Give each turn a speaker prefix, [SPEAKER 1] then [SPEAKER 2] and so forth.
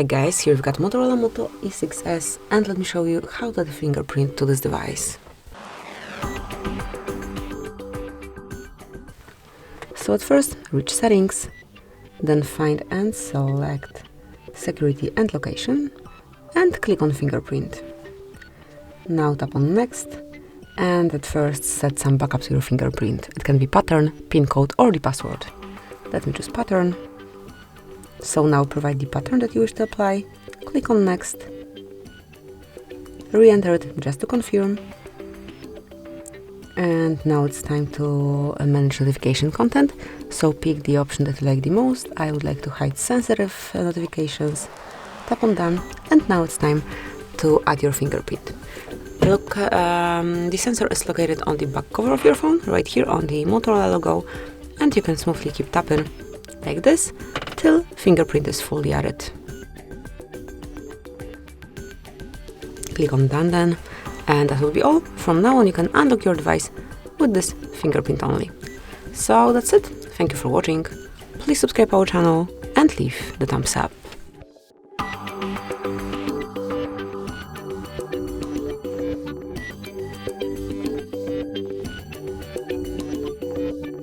[SPEAKER 1] Hi guys, here we've got Motorola Moto E6s and let me show you how to add a fingerprint to this device. So at first, reach settings, then find and select security and location and click on fingerprint. Now tap on next and at first set some backup to your fingerprint. It can be pattern, pin code or the password. Let me choose pattern. So now provide the pattern that you wish to apply, click on next, re-enter it just to confirm, and now it's time to manage notification content, so pick the option that you like the most. I would like to hide sensitive notifications, tap on done, and now it's time to add your fingerprint. Look, the sensor is located on the back cover of your phone, right here on the Motorola logo, and you can smoothly keep tapping like this till fingerprint is fully added. Click on done then, and that will be all. From now on you can unlock your device with this fingerprint only. So that's it. Thank you for watching. Please subscribe our channel and leave the thumbs up.